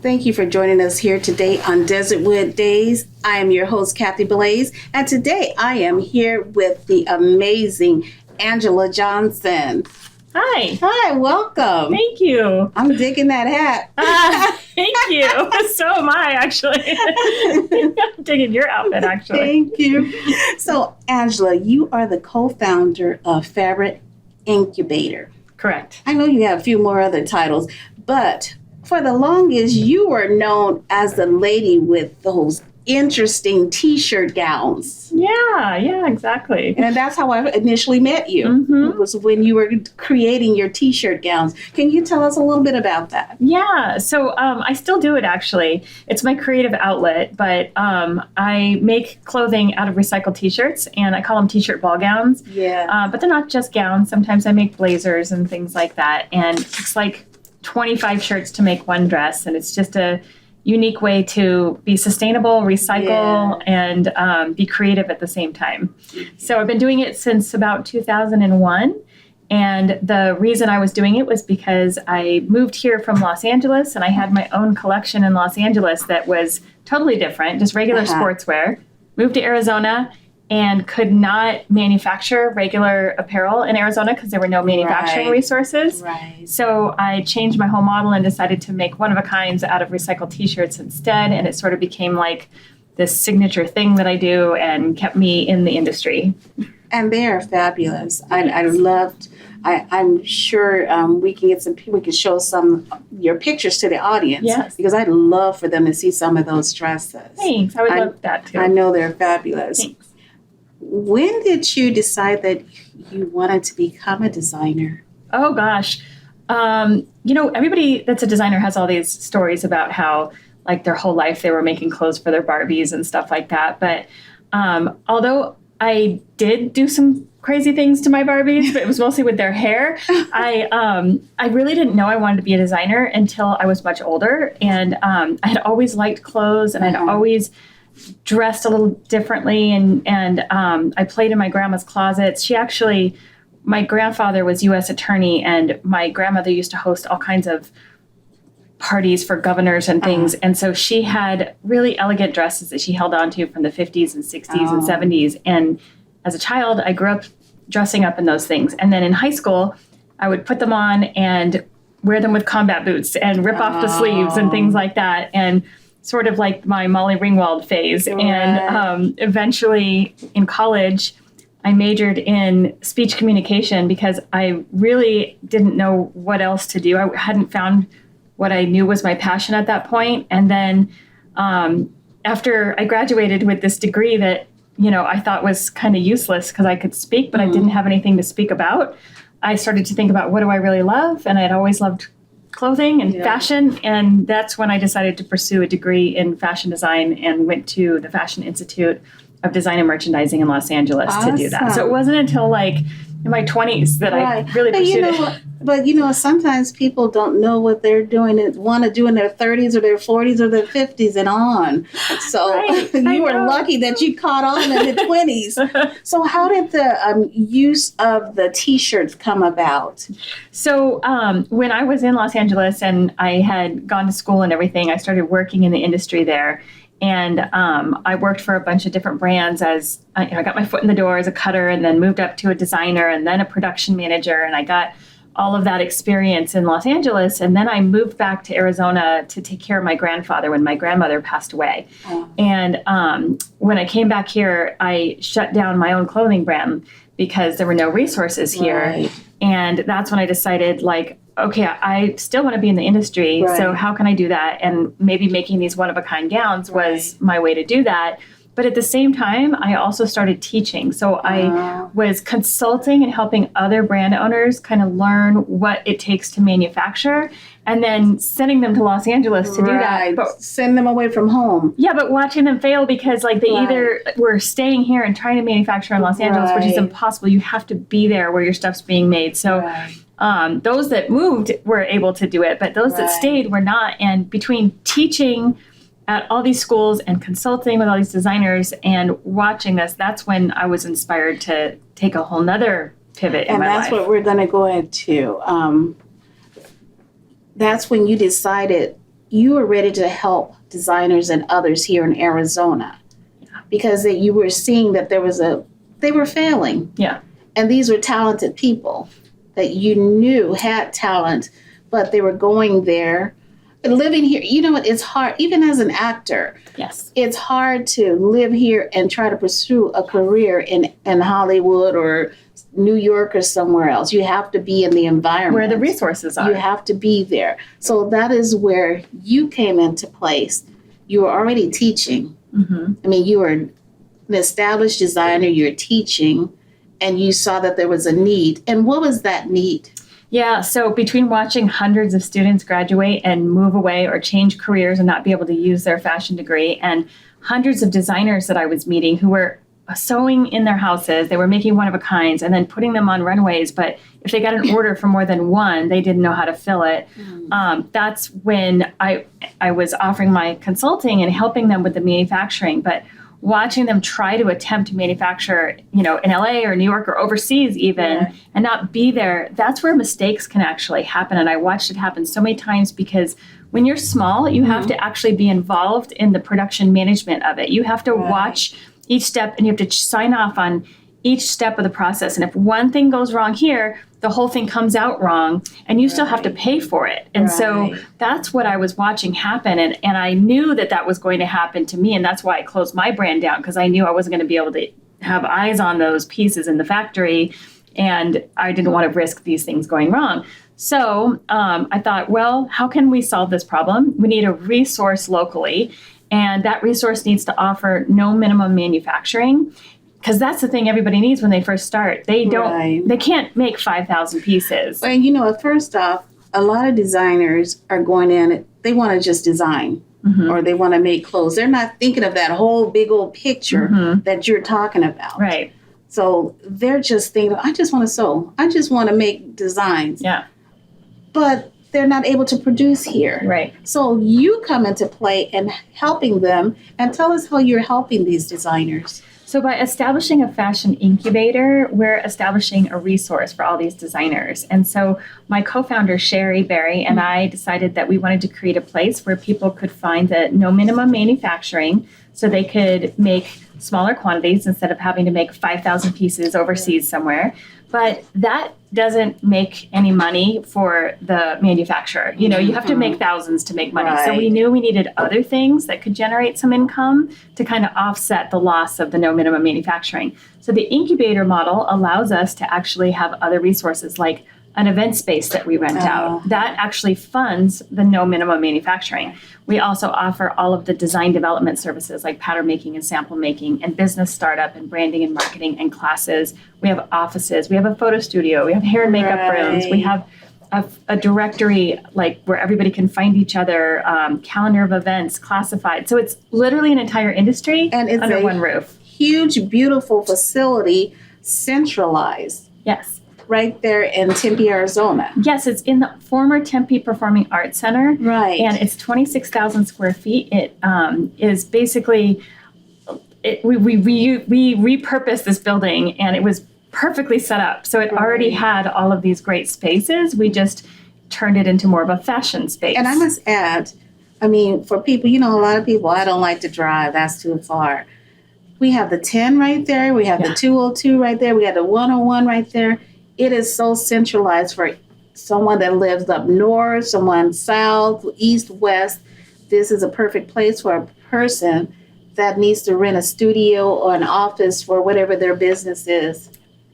Thank you for joining us here today on Desertwood Days. I am your host, Kathy Blaze, and today I am here with the amazing Angela Johnson. Hi. Hi, welcome. Thank you. I'm digging that hat. Thank you. So am I, actually. I'm digging your outfit, actually. Thank you. So, Angela, you are the co-founder of Fabric Incubator. Correct. I know you have a few more other titles, but for the longest, you were known as the lady with those interesting t-shirt gowns. Yeah, exactly. And that's how I initially met you. Mm-hmm. It was when you were creating your t-shirt gowns. Can you tell us a little bit about that? Yeah, so I still do it, actually. It's my creative outlet, but I make clothing out of recycled t-shirts, and I call them t-shirt ball gowns. Yeah. But they're not just gowns. Sometimes I make blazers and things like that, and it's like 25 shirts to make one dress, and it's just a unique way to be sustainable, recycle, and be creative at the same time. So I've been doing it since about 2001. And the reason I was doing it was because I moved here from Los Angeles, and I had my own collection in Los Angeles that was totally different, just regular sportswear. Moved to Arizona and could not manufacture regular apparel in Arizona because there were no manufacturing resources. Right. So I changed my whole model and decided to make one-of-a-kinds out of recycled t-shirts instead, and it sort of became like this signature thing that I do and kept me in the industry. And they are fabulous. I'm sure we can get some people, we can show some your pictures to the audience. Yes. Because I'd love for them to see some of those dresses. Thanks. I would love that too. I know they're fabulous. Thanks. When did you decide that you wanted to become a designer? Oh, gosh. Everybody that's a designer has all these stories about how, like, their whole life they were making clothes for their Barbies and stuff like that. But although I did do some crazy things to my Barbies, but it was mostly with their hair, I really didn't know I wanted to be a designer until I was much older. And I had always liked clothes, and I'd always dressed a little differently, and I played in my grandma's closets. My grandfather was U.S. attorney, and my grandmother used to host all kinds of parties for governors and things, and so she had really elegant dresses that she held on to from the 50s and 60s and 70s, and as a child, I grew up dressing up in those things, and then in high school, I would put them on and wear them with combat boots and rip off the sleeves and things like that, and sort of like my Molly Ringwald phase. Right. And eventually in college, I majored in speech communication because I really didn't know what else to do. I hadn't found what I knew was my passion at that point. And then after I graduated with this degree that, I thought was kind of useless because I could speak, but I didn't have anything to speak about, I started to think about what do I really love? And I'd always loved clothing and fashion, and that's when I decided to pursue a degree in fashion design and went to the Fashion Institute of Design and Merchandising in Los Angeles to do that. So it wasn't until like in my 20s that I really pursued it. But sometimes people don't know what they're doing and want to do in their 30s or their 40s or their 50s and on. So you were lucky that you caught on in the 20s. So how did the use of the t-shirts come about? So when I was in Los Angeles and I had gone to school and everything, I started working in the industry there. And I worked for a bunch of different brands as I got my foot in the door as a cutter, and then moved up to a designer and then a production manager. And I got all of that experience in Los Angeles. And then I moved back to Arizona to take care of my grandfather when my grandmother passed away. Oh. And when I came back here, I shut down my own clothing brand because there were no resources here. Right. And that's when I decided, okay, I still want to be in the industry, so how can I do that? And maybe making these one-of-a-kind gowns was my way to do that. But at the same time, I also started teaching. So I was consulting and helping other brand owners kind of learn what it takes to manufacture, and then sending them to Los Angeles to do that. But send them away from home. Yeah, but watching them fail because they either were staying here and trying to manufacture in Los Angeles, which is impossible. You have to be there where your stuff's being made. So those that moved were able to do it, but those that stayed were not. And between teaching at all these schools and consulting with all these designers and watching this, that's when I was inspired to take a whole nother pivot in my life. And that's what we're going to go into. That's when you decided you were ready to help designers and others here in Arizona because you were seeing that they were failing. Yeah. And these were talented people that you knew had talent, but they were going there. Living here, you know what, it's hard, even as an actor. Yes. It's hard to live here and try to pursue a career in Hollywood or New York or somewhere else. You have to be in the environment. Where the resources are. You have to be there. So that is where you came into place. You were already teaching. Mm-hmm. I mean, you were an established designer, you're teaching, and you saw that there was a need. And what was that need? Yeah, so between watching hundreds of students graduate and move away or change careers and not be able to use their fashion degree, and hundreds of designers that I was meeting who were sewing in their houses, they were making one-of-a-kinds and then putting them on runways, but if they got an order for more than one, they didn't know how to fill it. That's when I was offering my consulting and helping them with the manufacturing, but watching them try to attempt to manufacture, in LA or New York or overseas even, and not be there, that's where mistakes can actually happen. And I watched it happen so many times because when you're small, you have to actually be involved in the production management of it. You have to watch each step and you have to sign off on each step of the process. And if one thing goes wrong here, the whole thing comes out wrong and you still have to pay for it. And so that's what I was watching happen. And I knew that was going to happen to me. And that's why I closed my brand down, because I knew I wasn't going to be able to have eyes on those pieces in the factory. And I didn't want to risk these things going wrong. So I thought, well, how can we solve this problem? We need a resource locally. And that resource needs to offer no minimum manufacturing. Because that's the thing everybody needs when they first start. They can't make 5,000 pieces. Well, first off, a lot of designers are going in, they want to just design or they want to make clothes. They're not thinking of that whole big old picture that you're talking about. Right. So they're just thinking, I just want to sew. I just want to make designs. Yeah. But they're not able to produce here. Right. So you come into play and helping them, and tell us how you're helping these designers. So by establishing a fashion incubator, we're establishing a resource for all these designers. And so my co-founder, Sherry Berry, and I decided that we wanted to create a place where people could find the no minimum manufacturing so they could make smaller quantities instead of having to make 5,000 pieces overseas somewhere. But that doesn't make any money for the manufacturer. You have to make thousands to make money. So we knew we needed other things that could generate some income to kind of offset the loss of the no minimum manufacturing. So the incubator model allows us to actually have other resources like an event space that we rent out. That actually funds the no minimum manufacturing. We also offer all of the design development services like pattern making and sample making and business startup and branding and marketing and classes. We have offices. We have a photo studio. We have hair and makeup rooms. We have a directory like where everybody can find each other, calendar of events, classified. So it's literally an entire industry and it's under one roof. Huge, beautiful facility, centralized. Yes. Right there in Tempe, Arizona. Yes, it's in the former Tempe Performing Arts Center. Right. And it's 26,000 square feet. It is basically, we repurposed this building and it was perfectly set up. So it already had all of these great spaces. We just turned it into more of a fashion space. And I must add, for people, a lot of people, I don't like to drive, that's too far. We have the 10 right there. We have the 202 right there. We have the 101 right there. It is so centralized for someone that lives up north, someone south, east, west. This is a perfect place for a person that needs to rent a studio or an office for whatever their business is.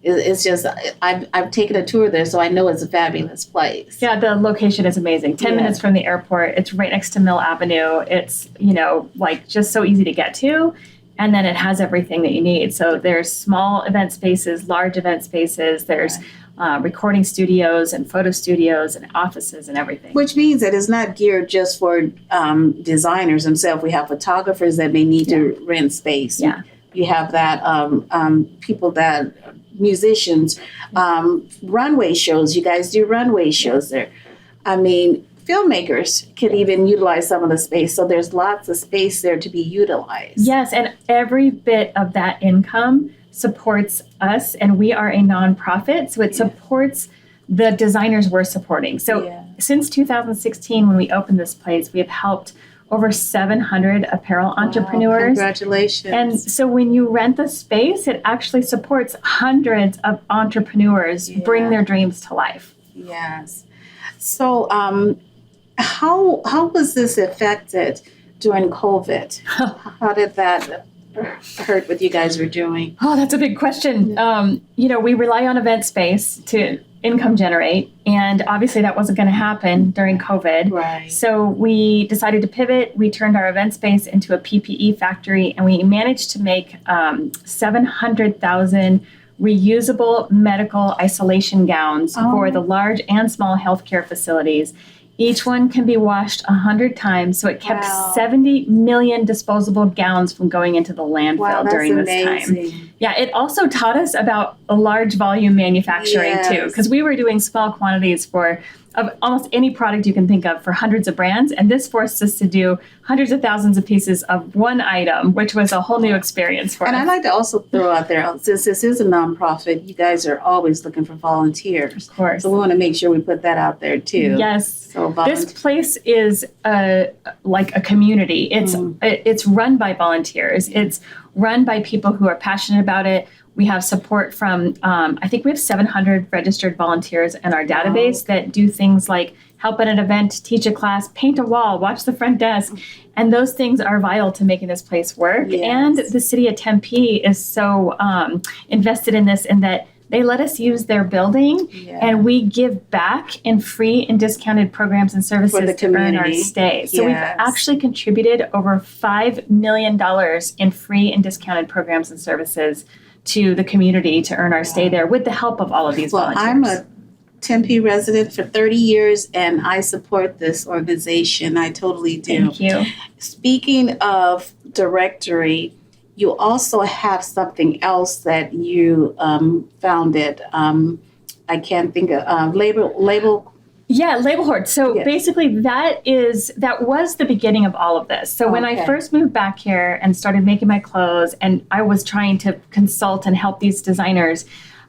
It's just, I've taken a tour there, so I know it's a fabulous place. Yeah, the location is amazing. 10 minutes from the airport. It's right next to Mill Avenue. It's, just so easy to get to. And then it has everything that you need. So there's small event spaces, large event spaces. There's recording studios and photo studios and offices and everything. Which means that it's not geared just for designers themselves. We have photographers that may need to rent space. Yeah. You have that people that musicians, runway shows. You guys do runway shows there. Filmmakers can even utilize some of the space. So there's lots of space there to be utilized. Yes, and every bit of that income supports us, and we are a nonprofit, so it supports the designers we're supporting. So since 2016, when we opened this place, we have helped over 700 apparel entrepreneurs. Congratulations. And so when you rent the space, it actually supports hundreds of entrepreneurs bring their dreams to life. Yes. So how was this affected during COVID? How did that hurt what you guys were doing? Oh, that's a big question. We rely on event space to income generate, and obviously that wasn't going to happen during COVID. Right. So we decided to pivot. We turned our event space into a PPE factory, and we managed to make 700,000 reusable medical isolation gowns for the large and small healthcare facilities. Each one can be washed 100 times, so it kept 70 million disposable gowns from going into the landfill during this time. Yeah, it also taught us about a large volume manufacturing too, because we were doing small quantities of almost any product you can think of for hundreds of brands, and this forced us to do hundreds of thousands of pieces of one item, which was a whole new experience for us. And I'd like to also throw out there, since this is a nonprofit, you guys are always looking for volunteers. Of course. So we want to make sure we put that out there too. Yes. So this place is like a community. It's run by volunteers. It's run by people who are passionate about it. We have support from, I think we have 700 registered volunteers in our database that do things like help at an event, teach a class, paint a wall, watch the front desk. And those things are vital to making this place work. Yes. And the city of Tempe is so invested in this, in that they let us use their building, and we give back in free and discounted programs and services to earn our stay. So we've actually contributed over $5 million in free and discounted programs and services to the community to earn our stay there with the help of all of these volunteers. I'm a Tempe resident for 30 years, and I support this organization. I totally do. Thank you. Speaking of directory, you also have something else that you founded. I can't think of label. Yeah, Label Hoard. So basically that was the beginning of all of this. So when I first moved back here and started making my clothes, and I was trying to consult and help these designers,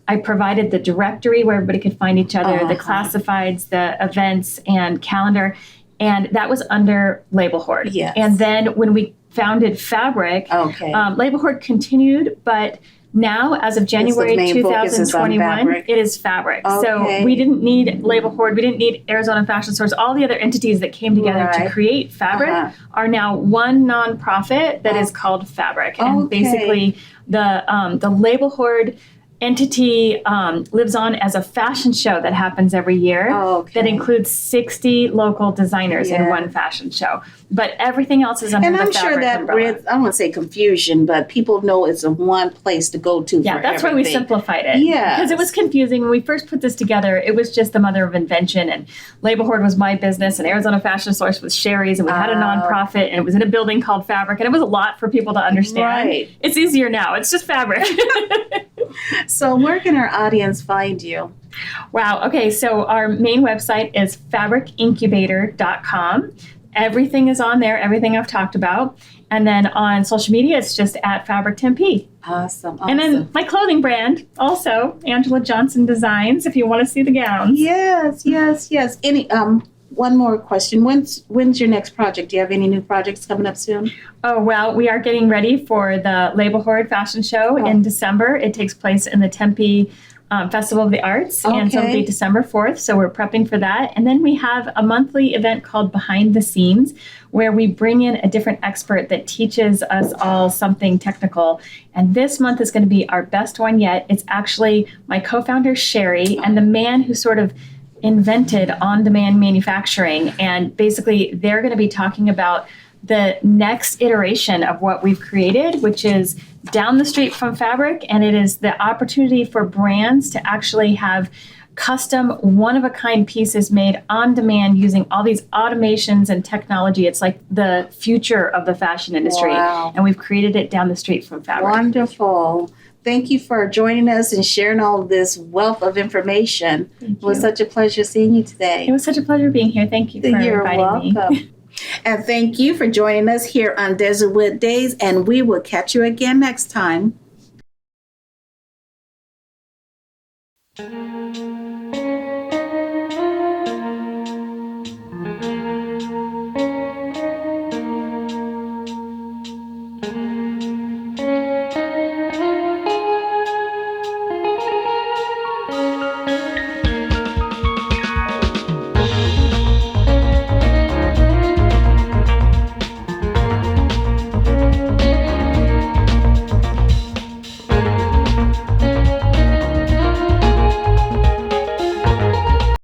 I provided the directory where everybody could find each other, the classifieds, the events, and calendar. And that was under Label Hoard. Yes. And then when we founded Fabric, Label Hoard continued, but now, as of January 2021, it is Fabric. So we didn't need Label Hoard. We didn't need Arizona Fashion Source. All the other entities that came together to create Fabric are now one nonprofit that is called Fabric. And basically, the Label Hoard entity lives on as a fashion show that happens every year that includes 60 local designers in one fashion show. But everything else is under the Fabric umbrella. And I'm sure that, I don't want to say confusion, but people know it's a one place to go to for that's why we simplified it. Yeah. Because it was confusing. When we first put this together, it was just the mother of invention. And Label Hoard was my business, and Arizona Fashion Source was Sherry's, and we had a nonprofit, and it was in a building called Fabric. And it was a lot for people to understand. Right. It's easier now. It's just Fabric. So where can our audience find you? Wow. Okay. So our main website is fabricincubator.com. Everything is on there, everything I've talked about. And then on social media, it's just at Fabric Tempe. Awesome. And then my clothing brand, also, Angela Johnson Designs, if you want to see the gowns. Yes. One more question. When's your next project? Do you have any new projects coming up soon? Oh, well, we are getting ready for the Label Hoard Fashion Show in December. It takes place in the Tempe Festival of the Arts, and so it'll be December 4th, so we're prepping for that. And then we have a monthly event called Behind the Scenes, where we bring in a different expert that teaches us all something technical. And this month is going to be our best one yet. It's actually my co-founder, Sherry, and the man who sort of invented on-demand manufacturing. And basically, they're going to be talking about the next iteration of what we've created, which is down the street from Fabric, and it is the opportunity for brands to actually have custom one-of-a-kind pieces made on demand using all these automations and technology. It's like the future of the fashion industry, and we've created it down the street from Fabric. Wonderful. Thank you for joining us and sharing all of this wealth of information. It was such a pleasure seeing you today. It was such a pleasure being here. Thank you for inviting me. And thank you for joining us here on Desertwood Days, and we will catch you again next time.